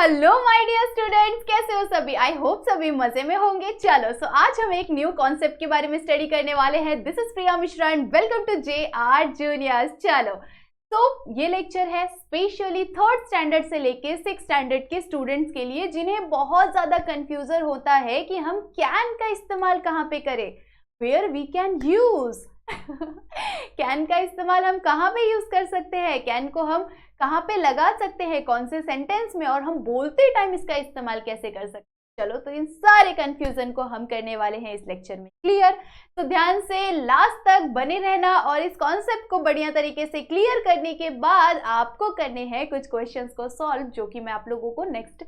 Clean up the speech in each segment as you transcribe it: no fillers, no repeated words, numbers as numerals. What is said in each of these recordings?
Hello my dear students, कैसे हो सभी। आई होप सभी मजे में होंगे। चलो आज हम एक न्यू कॉन्सेप्ट के बारे में स्टडी करने वाले हैं। This is Priya Mishra and welcome to JR juniors. चलो ये लेक्चर है स्पेशली थर्ड स्टैंडर्ड से लेके 6th स्टैंडर्ड के स्टूडेंट्स के लिए, जिन्हें बहुत ज्यादा कंफ्यूजन होता है कि हम कैन का इस्तेमाल कहाँ पे करें, where we can use can का इस्तेमाल हम कहाँ पे यूज कर सकते हैं, कैन को हम कहाँ पे लगा सकते हैं, कौन से सेंटेंस में, और हम बोलते टाइम इसका इस्तेमाल कैसे कर सकते हैं। चलो तो इन सारे कंफ्यूजन को हम करने वाले हैं इस लेक्चर में क्लियर। तो ध्यान से लास्ट तक बने रहना और इस कॉन्सेप्ट को बढ़िया तरीके से क्लियर करने के बाद आपको करने हैं कुछ क्वेश्चंस को सॉल्व, जो कि मैं आप लोगों को नेक्स्ट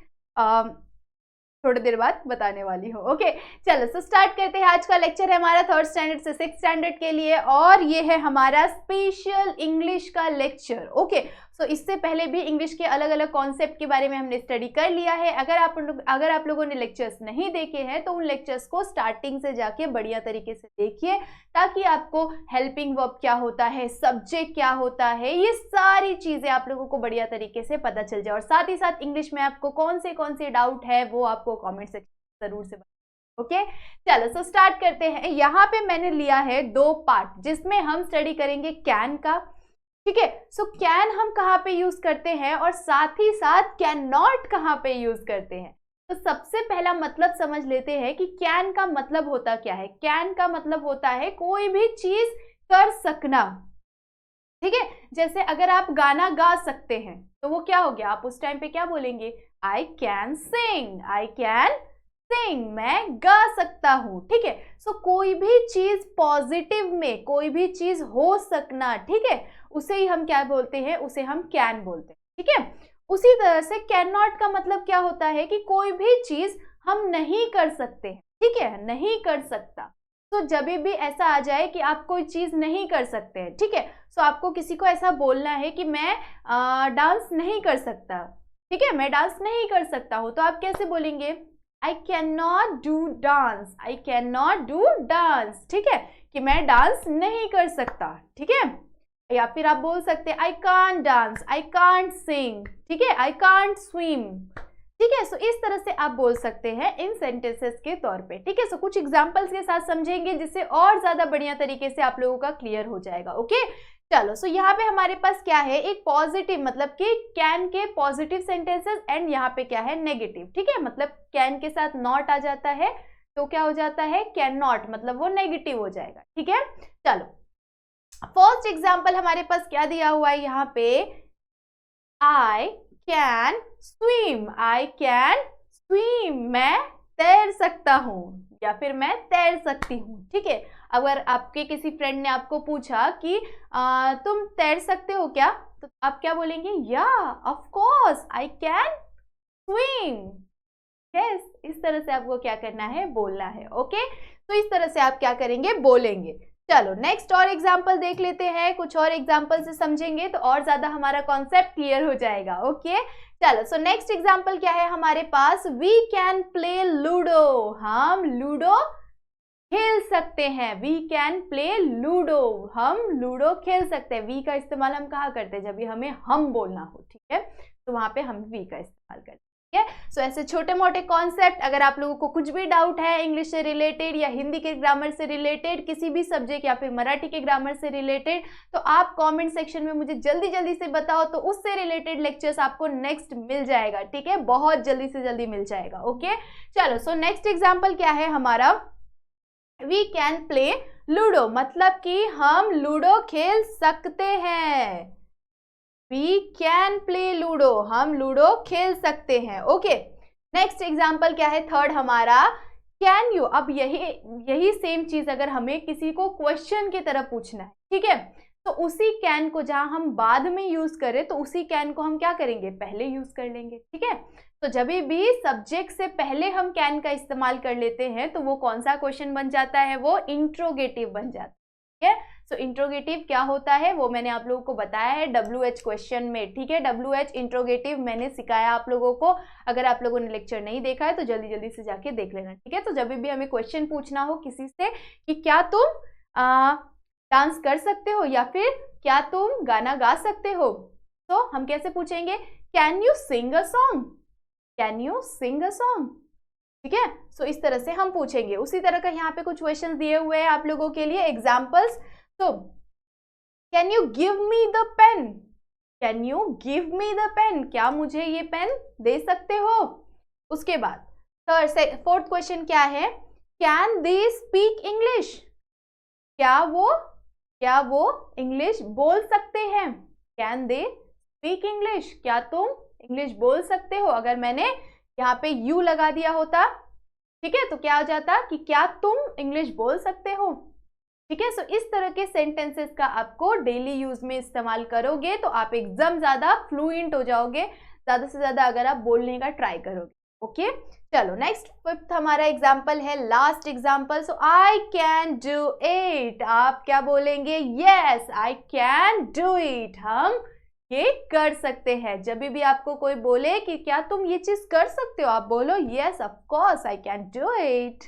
थोड़ी देर बाद बताने वाली हूँ। ओके चलो स्टार्ट करते हैं। आज का लेक्चर है हमारा थर्ड स्टैंडर्ड से 6th स्टैंडर्ड के लिए, और ये है हमारा स्पेशल इंग्लिश का लेक्चर। ओके इससे पहले भी इंग्लिश के अलग अलग कॉन्सेप्ट के बारे में हमने स्टडी कर लिया है। अगर आप लोगों ने लेक्चर्स नहीं देखे हैं तो उन लेक्चर्स को स्टार्टिंग से जाके बढ़िया तरीके से देखिए, ताकि आपको हेल्पिंग वर्ब क्या होता है, सब्जेक्ट क्या होता है, ये सारी चीजें आप लोगों को बढ़िया तरीके से पता चल जाए। और साथ ही साथ इंग्लिश में आपको कौन से डाउट है वो आपको कॉमेंट सेक्शन जरूर से ओके चलो स्टार्ट करते हैं। यहाँ पे मैंने लिया है 2 पार्ट, जिसमें हम स्टडी करेंगे कैन का। ठीक है, कैन हम कहाँ पे यूज करते हैं और साथ ही साथ कैन नॉट कहाँ पे यूज करते हैं। तो सबसे पहला मतलब समझ लेते हैं कि कैन का मतलब होता क्या है। कैन का मतलब होता है कोई भी चीज कर सकना। ठीक है, जैसे अगर आप गाना गा सकते हैं तो वो क्या हो गया, आप उस टाइम पे क्या बोलेंगे, I can sing, I can sing, मैं गा सकता हूं। ठीक है, कोई भी चीज पॉजिटिव में, कोई भी चीज हो सकना, ठीक है, उसे ही हम क्या बोलते हैं, उसे हम कैन बोलते हैं। ठीक है, उसी तरह से कैन नॉट का मतलब क्या होता है कि कोई भी चीज हम नहीं कर सकते हैं। ठीक है, नहीं कर सकता। जब भी ऐसा आ जाए कि आप कोई चीज नहीं कर सकते हैं, ठीक है, आपको किसी को ऐसा बोलना है कि मैं डांस नहीं कर सकता। ठीक है, मैं डांस नहीं कर सकता हूं, तो आप कैसे बोलेंगे, I cannot do dance, I cannot do dance। ठीक है, कि मैं डांस नहीं कर सकता। ठीक है, या फिर आप बोल सकते हैं I can't dance, I can't sing। ठीक है, I can't swim। ठीक है, इस तरह से आप बोल सकते हैं इन सेंटेंसेस के तौर पे। ठीक है, कुछ एग्जांपल्स के साथ समझेंगे, जिससे और ज्यादा बढ़िया तरीके से आप लोगों का क्लियर हो जाएगा। ओके चलो यहाँ पे हमारे पास क्या है, एक पॉजिटिव, मतलब कि कैन के पॉजिटिव सेंटेंसेस, एंड यहाँ पे क्या है, नेगेटिव। ठीक है, मतलब कैन के साथ नॉट आ जाता है तो क्या हो जाता है, कैन नॉट, मतलब वो नेगेटिव हो जाएगा। ठीक है, चलो फर्स्ट एग्जांपल हमारे पास क्या दिया हुआ है यहाँ पे, I can swim, I can swim, मैं तैर सकता हूँ या फिर मैं तैर सकती हूँ। ठीक है, अगर आपके किसी फ्रेंड ने आपको पूछा कि तुम तैर सकते हो क्या, तो आप क्या बोलेंगे, या of course I can swim. Yes, इस तरह से आपको क्या करना है, बोलना है। ओके तो इस तरह से आप क्या करेंगे, बोलेंगे। चलो नेक्स्ट और एग्जाम्पल देख लेते हैं, कुछ और एग्जाम्पल से समझेंगे तो और ज्यादा हमारा कॉन्सेप्ट क्लियर हो जाएगा। ओके चलो नेक्स्ट एग्जाम्पल क्या है हमारे पास, वी कैन प्ले लूडो, हम लूडो खेल सकते हैं। वी कैन प्ले लूडो, हम लूडो खेल सकते हैं। वी का इस्तेमाल हम कहाँ करते हैं, जब भी हमें हम बोलना हो। ठीक है, तो वहां पे हम वी का इस्तेमाल करते हैं। ऐसे छोटे मोटे कॉन्सेप्ट, अगर आप लोगों को कुछ भी डाउट है इंग्लिश से रिलेटेड या हिंदी के ग्रामर से रिलेटेड, किसी भी सब्जेक्ट या फिर मराठी के ग्रामर से रिलेटेड, तो आप कमेंट सेक्शन में मुझे जल्दी जल्दी से बताओ, तो उससे रिलेटेड लेक्चर्स आपको नेक्स्ट मिल जाएगा। ठीक है, बहुत जल्दी से जल्दी मिल जाएगा। ओके चलो नेक्स्ट एग्जाम्पल क्या है हमारा, वी कैन प्ले लूडो, मतलब कि हम लूडो खेल सकते हैं। वी कैन प्ले लूडो, हम लूडो खेल सकते हैं। ओके नेक्स्ट एग्जाम्पल क्या है, थर्ड हमारा, कैन यू। अब यही सेम चीज अगर हमें किसी को क्वेश्चन की तरह पूछना है, ठीक है, तो उसी कैन को जहां हम बाद में यूज करें, तो उसी कैन को हम क्या करेंगे, पहले यूज कर लेंगे। ठीक है, तो जब भी सब्जेक्ट से पहले हम कैन का इस्तेमाल कर लेते हैं तो वो कौन सा क्वेश्चन बन जाता है, वो इंट्रोगेटिव बन जाता है। ठीक है, इंट्रोगेटिव क्या होता है वो मैंने आप लोगों को बताया है WH क्वेश्चन में। ठीक है, WH इंट्रोगेटिव मैंने सिखाया आप लोगों को। अगर आप लोगों ने लेक्चर नहीं देखा है तो जल्दी जल्दी से जाके देख लेना। ठीक है, तो जब भी हमें क्वेश्चन पूछना हो किसी से कि क्या तुम डांस कर सकते हो या फिर क्या तुम गाना गा सकते हो, तो हम कैसे पूछेंगे, can you sing a song. Can you sing a song, ठीक है। सो इस तरह से हम पूछेंगे। उसी तरह का यहाँ पे कुछ क्वेश्चन दिए हुए हैं आप लोगों के लिए, एग्जाम्पल्स। तो can you give me the pen, can you give me the pen, क्या मुझे ये पेन दे सकते हो। उसके बाद फोर्थ क्वेश्चन क्या है, कैन दे स्पीक इंग्लिश, क्या वो इंग्लिश बोल सकते हैं। कैन दे स्पीक इंग्लिश, क्या तुम इंग्लिश बोल सकते हो। अगर मैंने यहाँ पे यू लगा दिया होता, ठीक है, तो क्या हो जाता कि क्या तुम इंग्लिश बोल सकते हो, ठीक है। सो इस तरह के सेंटेंसेस का आपको डेली यूज में इस्तेमाल करोगे तो आप एकदम ज्यादा फ्लुएंट हो जाओगे, ज्यादा से ज्यादा अगर आप बोलने का ट्राई करोगे। ओके, चलो नेक्स्ट फिफ्थ हमारा एग्जाम्पल है, last example. So I can do it, आप क्या बोलेंगे, yes I can do it, हम ये कर सकते हैं। जब भी आपको कोई बोले कि क्या तुम ये चीज कर सकते हो, आप बोलो yes of course I can do it,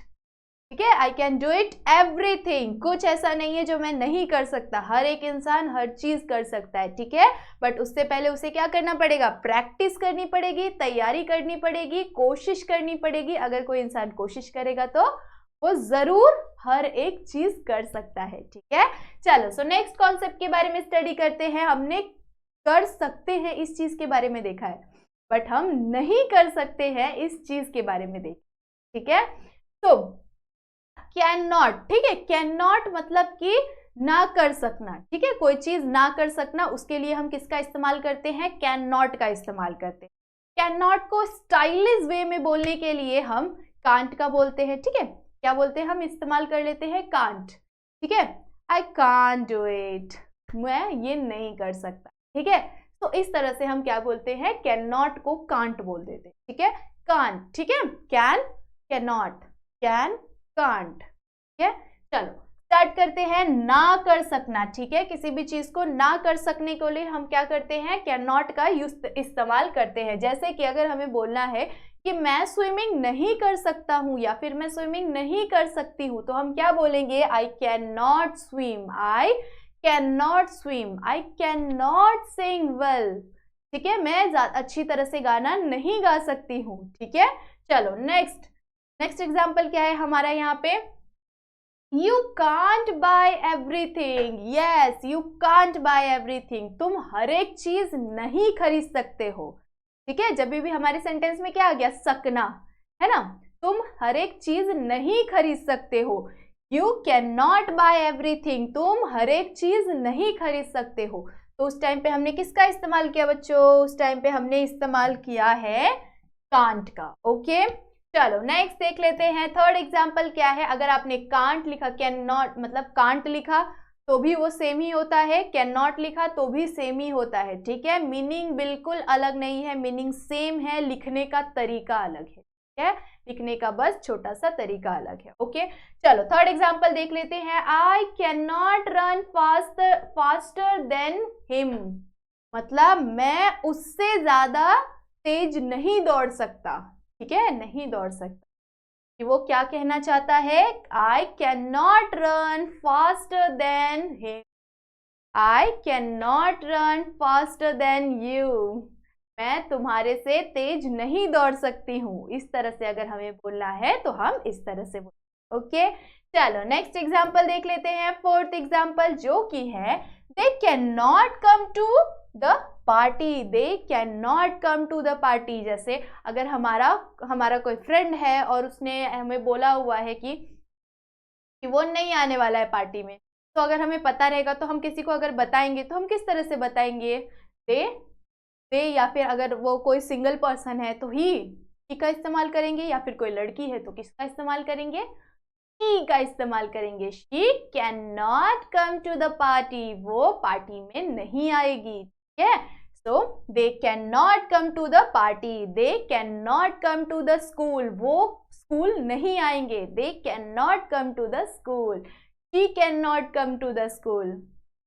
ठीक है। I can do it everything, कुछ ऐसा नहीं है जो मैं नहीं कर सकता, हर एक इंसान हर चीज कर सकता है, ठीक है। बट उससे पहले उसे क्या करना पड़ेगा, प्रैक्टिस करनी पड़ेगी, तैयारी करनी पड़ेगी, कोशिश करनी पड़ेगी। अगर कोई इंसान कोशिश करेगा तो वो जरूर हर एक चीज कर सकता है, ठीक है। चलो सो नेक्स्ट कॉन्सेप्ट के बारे में स्टडी करते हैं। हमने कर सकते हैं इस चीज के बारे में देखा है, बट हम नहीं कर सकते हैं इस चीज के बारे में देखा, ठीक है। तो कैन नॉट, ठीक है, कैन नॉट मतलब कि ना कर सकना, ठीक है, कोई चीज ना कर सकना, उसके लिए हम किसका इस्तेमाल करते हैं, कैन नॉट का इस्तेमाल करते हैं। कैन नॉट को स्टाइलिश वे में बोलने के लिए हम कांट का बोलते हैं, ठीक है। क्या बोलते हैं, हम इस्तेमाल कर लेते हैं कांट, ठीक है। आई कांट डू इट, मैं ये नहीं कर सकता, ठीक है। तो इस तरह से हम क्या बोलते हैं, कैन नॉट को कांट बोल देते हैं, ठीक है, कांट, ठीक है। Can, can not, can, can't, ठीक है। चलो स्टार्ट करते हैं, ना कर सकना, ठीक है, किसी भी चीज को ना कर सकने के लिए हम क्या करते हैं, कैन नॉट का इस्तेमाल करते हैं। जैसे कि अगर हमें बोलना है कि मैं स्विमिंग नहीं कर सकता हूं या फिर मैं स्विमिंग नहीं कर सकती हूं, तो हम क्या बोलेंगे, I can not swim, I can not swim, I can not Singh well, ठीक है, मैं अच्छी तरह से गाना नहीं गा सकती हूँ, ठीक है। चलो नेक्स्ट एग्जाम्पल क्या है हमारा यहाँ पे, you can't buy everything, yes you can't buy everything, तुम हर एक चीज नहीं खरीद सकते हो, ठीक है। जब भी हमारे सेंटेंस में क्या आ गया, सकना, है ना, तुम हर एक चीज नहीं खरीद सकते हो। You can not buy everything, तुम हर एक चीज नहीं खरीद सकते हो। तो उस टाइम पे हमने किसका इस्तेमाल किया बच्चों, उस टाइम पे हमने इस्तेमाल किया है कांट का। ओके, चलो नेक्स्ट देख लेते हैं। थर्ड एग्जाम्पल क्या है, अगर आपने कांट लिखा, कैन नॉट मतलब कांट लिखा तो भी वो सेम ही होता है, कैन नॉट लिखा तो भी सेम ही होता है, ठीक है। मीनिंग बिल्कुल अलग नहीं है, मीनिंग सेम है, लिखने का तरीका अलग है, ठीक है, लिखने का बस छोटा सा तरीका अलग है। ओके, चलो थर्ड एग्जाम्पल देख लेते हैं। I can not run faster than him, मतलब मैं उससे ज्यादा तेज नहीं दौड़ सकता, ठीक है, नहीं दौड़ सकता। कि वो क्या कहना चाहता है, I can not run faster than him, I can not run faster than you, मैं तुम्हारे से तेज नहीं दौड़ सकती हूँ। इस तरह से अगर हमें बोलना है तो हम इस तरह से बोलते। ओके, चलो नेक्स्ट एग्जाम्पल देख लेते हैं। फोर्थ एग्जाम्पल जो कि है, they can not come to the party, they can not come to the party. जैसे अगर हमारा कोई फ्रेंड है और उसने हमें बोला हुआ है कि वो नहीं आने वाला है पार्टी में, तो अगर हमें पता रहेगा तो हम किसी को अगर बताएंगे तो हम किस तरह से बताएंगे, दे, या फिर अगर वो कोई सिंगल पर्सन है तो ही का इस्तेमाल करेंगे, या फिर कोई लड़की है तो किसका इस्तेमाल करेंगे, शी का इस्तेमाल करेंगे। She can not come to the party, वो पार्टी में नहीं आएगी, ठीक है। So they can not come to the party, they can not come to the school, वो स्कूल नहीं आएंगे, they can not come to the school, she can not come to the school,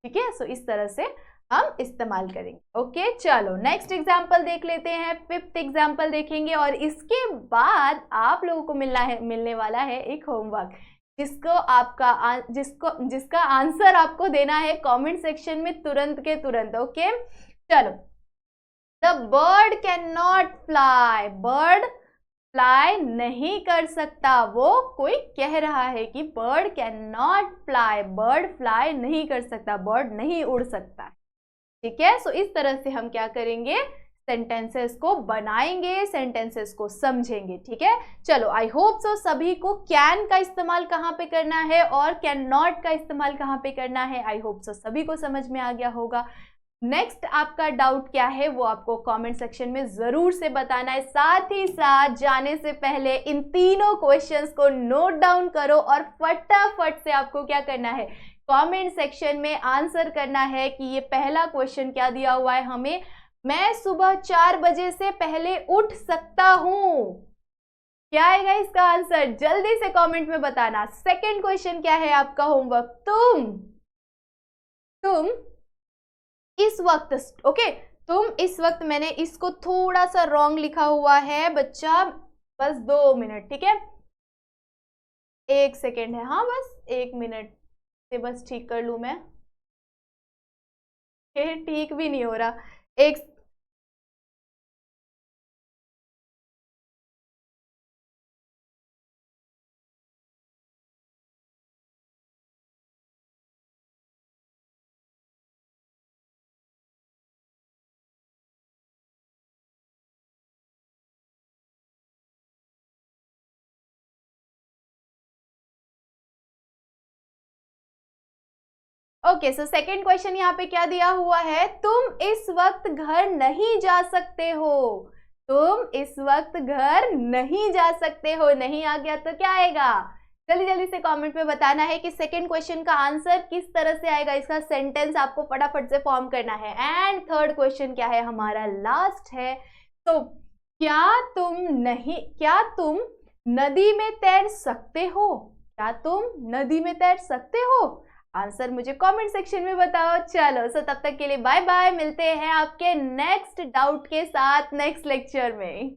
ठीक है। सो इस तरह से हम इस्तेमाल करेंगे। ओके, चलो नेक्स्ट एग्जाम्पल देख लेते हैं। फिफ्थ एग्जाम्पल देखेंगे और इसके बाद आप लोगों को मिलने वाला है एक होमवर्क, जिसका आंसर आपको देना है कमेंट सेक्शन में तुरंत के तुरंत। ओके, चलो the bird can not fly, bird fly नहीं कर सकता। वो कोई कह रहा है कि bird can not fly, bird fly नहीं कर सकता, बर्ड नहीं उड़ सकता। ठीक है, सो इस तरह से हम क्या करेंगे, सेंटेंसेस को बनाएंगे, सेंटेंसेस को समझेंगे। ठीक है, चलो आई होप सो सभी को कैन का इस्तेमाल कहाँ पे करना है और कैन नॉट का इस्तेमाल कहाँ पे करना है, आई होप सो सभी को समझ में आ गया होगा। नेक्स्ट आपका डाउट क्या है वो आपको कमेंट सेक्शन में जरूर से बताना है। साथ ही साथ जाने से पहले इन तीनों क्वेश्चंस को नोट डाउन करो और फटाफट से आपको क्या करना है, कमेंट सेक्शन में आंसर करना है कि ये पहला क्वेश्चन क्या दिया हुआ है हमें, मैं सुबह 4 बजे से पहले उठ सकता हूं। क्या आएगा इसका आंसर, जल्दी से कमेंट में बताना। सेकंड क्वेश्चन क्या है आपका होमवर्क, तुम इस वक्त, ओके, तुम इस वक्त, मैंने इसको थोड़ा सा रॉन्ग लिखा हुआ है बच्चा, बस 2 मिनट, ठीक है, 1 सेकेंड है, हाँ बस 1 मिनट से बस ठीक कर लू मैं, ठीक भी नहीं हो रहा, एक ओके, सो सेकेंड क्वेश्चन यहाँ पे क्या दिया हुआ है, तुम इस वक्त घर नहीं जा सकते हो, तुम इस वक्त घर नहीं जा सकते हो। नहीं आ गया तो क्या आएगा, जल्दी जल्दी से कमेंट में बताना है कि सेकेंड क्वेश्चन का आंसर किस तरह से आएगा, इसका सेंटेंस आपको फटाफट से फॉर्म करना है। एंड थर्ड क्वेश्चन क्या है हमारा, लास्ट है, तो क्या तुम नदी में तैर सकते हो, क्या तुम नदी में तैर सकते हो, आंसर मुझे कमेंट सेक्शन में बताओ। चलो सो तब तक के लिए बाय बाय, मिलते हैं आपके नेक्स्ट डाउट के साथ नेक्स्ट लेक्चर में।